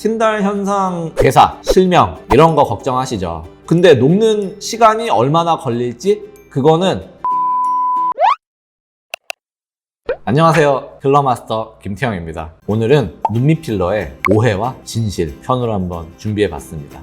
틴달 현상, 괴사, 실명 이런 거 걱정하시죠. 근데 녹는 시간이 얼마나 걸릴지 그거는 안녕하세요, 필러마스터 김태형입니다. 오늘은 눈밑 필러의 오해와 진실 편으로 한번 준비해봤습니다.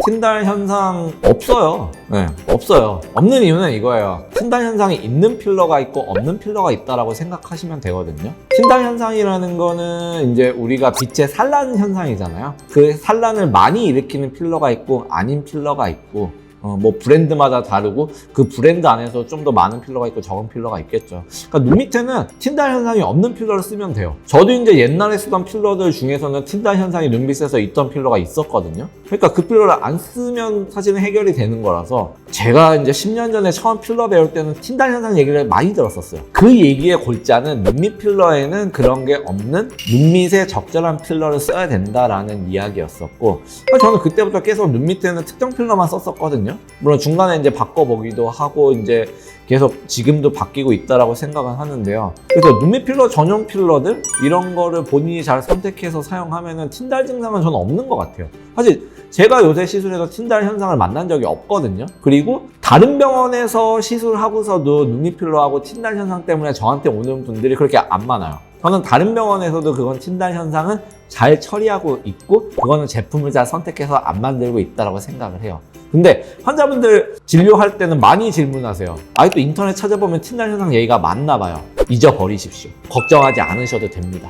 틴달 현상 없어요. 네, 없어요. 없는 이유는 이거예요. 틴달 현상이 있는 필러가 있고 없는 필러가 있다라고 생각하시면 되거든요. 틴달 현상이라는 거는 이제 우리가 빛의 산란 현상이잖아요. 그 산란을 많이 일으키는 필러가 있고 아닌 필러가 있고 뭐 브랜드마다 다르고 그 브랜드 안에서 좀 더 많은 필러가 있고 적은 필러가 있겠죠. 그러니까 눈 밑에는 틴달 현상이 없는 필러를 쓰면 돼요. 저도 이제 옛날에 쓰던 필러들 중에서는 틴달 현상이 눈 밑에서 있던 필러가 있었거든요. 그러니까 그 필러를 안 쓰면 사실은 해결이 되는 거라서 제가 이제 10년 전에 처음 필러 배울 때는 틴달 현상 얘기를 많이 들었었어요. 그 얘기의 골자는 눈밑 필러에는 그런 게 없는 눈밑에 적절한 필러를 써야 된다라는 이야기였었고, 저는 그때부터 계속 눈 밑에는 특정 필러만 썼었거든요. 물론 중간에 이제 바꿔보기도 하고 이제 계속 지금도 바뀌고 있다라고 생각은 하는데요. 그래서 눈밑 필러 전용 필러들 이런 거를 본인이 잘 선택해서 사용하면은 틴달 증상은 저는 없는 것 같아요. 사실 제가 요새 시술해서 틴달 현상을 만난 적이 없거든요. 그리고 다른 병원에서 시술하고서도 눈밑 필러하고 틴달 현상 때문에 저한테 오는 분들이 그렇게 안 많아요. 저는 다른 병원에서도 그건 틴달 현상은 잘 처리하고 있고 그거는 제품을 잘 선택해서 안 만들고 있다고 생각을 해요. 근데 환자분들 진료할 때는 많이 질문하세요. 또 인터넷 찾아보면 틴달 현상 얘기가 많나 봐요. 잊어버리십시오. 걱정하지 않으셔도 됩니다.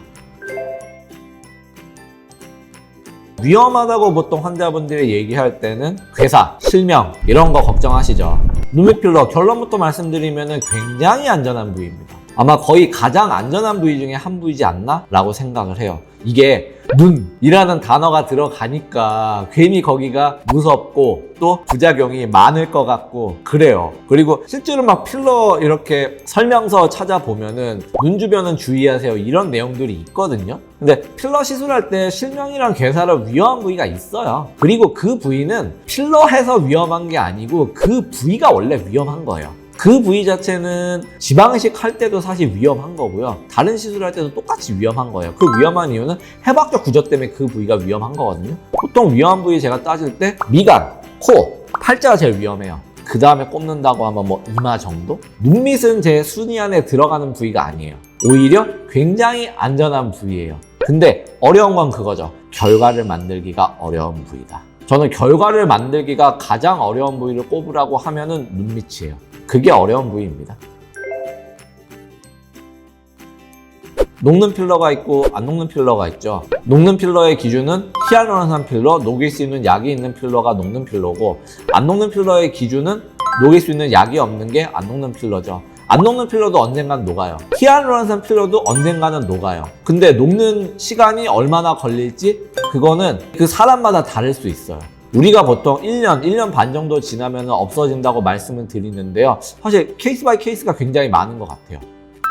위험하다고 보통 환자분들이 얘기할 때는 괴사, 실명 이런 거 걱정하시죠. 눈밑 필러 결론부터 말씀드리면 굉장히 안전한 부위입니다. 아마 거의 가장 안전한 부위 중에 한 부위지 않나? 라고 생각을 해요. 이게 눈이라는 단어가 들어가니까 괜히 거기가 무섭고 또 부작용이 많을 것 같고 그래요. 그리고 실제로 막 필러 이렇게 설명서 찾아보면은 눈 주변은 주의하세요 이런 내용들이 있거든요. 근데 필러 시술할 때 실명이랑 괴사를 위험한 부위가 있어요. 그리고 그 부위는 필러해서 위험한 게 아니고 그 부위가 원래 위험한 거예요. 그 부위 자체는 지방이식 할 때도 사실 위험한 거고요. 다른 시술할 때도 똑같이 위험한 거예요. 그 위험한 이유는 해박적 구조 때문에 그 부위가 위험한 거거든요. 보통 위험한 부위 제가 따질 때 미간, 코, 팔자가 제일 위험해요. 그 다음에 꼽는다고 하면 뭐 이마 정도? 눈밑은 제 순위 안에 들어가는 부위가 아니에요. 오히려 굉장히 안전한 부위예요. 근데 어려운 건 그거죠. 결과를 만들기가 어려운 부위다. 저는 결과를 만들기가 가장 어려운 부위를 꼽으라고 하면은 눈밑이에요. 그게 어려운 부위입니다. 녹는 필러가 있고 안 녹는 필러가 있죠. 녹는 필러의 기준은 히알루론산 필러, 녹일 수 있는 약이 있는 필러가 녹는 필러고, 안 녹는 필러의 기준은 녹일 수 있는 약이 없는 게 안 녹는 필러죠. 안 녹는 필러도 언젠가는 녹아요. 히알루론산 필러도 언젠가는 녹아요. 근데 녹는 시간이 얼마나 걸릴지 그거는 그 사람마다 다를 수 있어요. 우리가 보통 1년 반 정도 지나면 없어진다고 말씀을 드리는데요. 사실 케이스 바이 케이스가 굉장히 많은 것 같아요.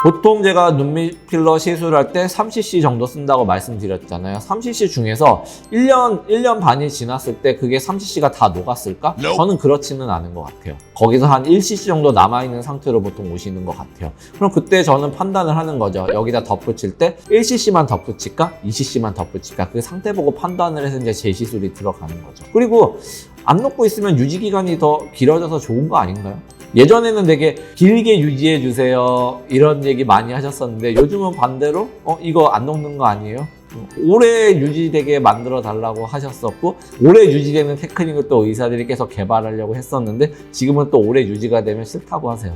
보통 제가 눈밑 필러 시술할 때 3cc 정도 쓴다고 말씀드렸잖아요. 3cc 중에서 1년 반이 지났을 때 그게 3cc가 다 녹았을까? 저는 그렇지는 않은 것 같아요. 거기서 한 1cc 정도 남아있는 상태로 보통 오시는 것 같아요. 그럼 그때 저는 판단을 하는 거죠. 여기다 덧붙일 때 1cc만 덧붙일까? 2cc만 덧붙일까? 그 상태 보고 판단을 해서 이제 재시술이 들어가는 거죠. 그리고 안 녹고 있으면 유지기간이 더 길어져서 좋은 거 아닌가요? 예전에는 되게 길게 유지해 주세요 이런 얘기 많이 하셨었는데 요즘은 반대로 이거 안 녹는 거 아니에요? 오래 유지되게 만들어 달라고 하셨었고, 오래 유지되는 테크닉을 또 의사들이 계속 개발하려고 했었는데 지금은 또 오래 유지가 되면 싫다고 하세요.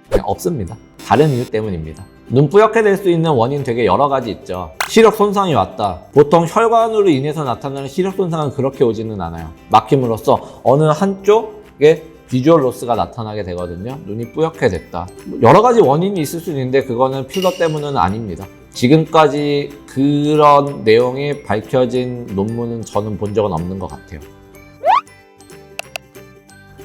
그냥 없습니다. 다른 이유 때문입니다. 눈 뿌옇게 될 수 있는 원인 되게 여러 가지 있죠. 시력 손상이 왔다. 보통 혈관으로 인해서 나타나는 시력 손상은 그렇게 오지는 않아요. 막힘으로써 어느 한쪽에 비주얼 로스가 나타나게 되거든요. 눈이 뿌옇게 됐다. 여러 가지 원인이 있을 수 있는데 그거는 필러 때문은 아닙니다. 지금까지 그런 내용이 밝혀진 논문은 저는 본 적은 없는 것 같아요.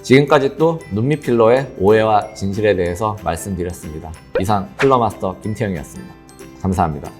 지금까지 또 눈밑 필러의 오해와 진실에 대해서 말씀드렸습니다. 이상 필러마스터 김태형이었습니다. 감사합니다.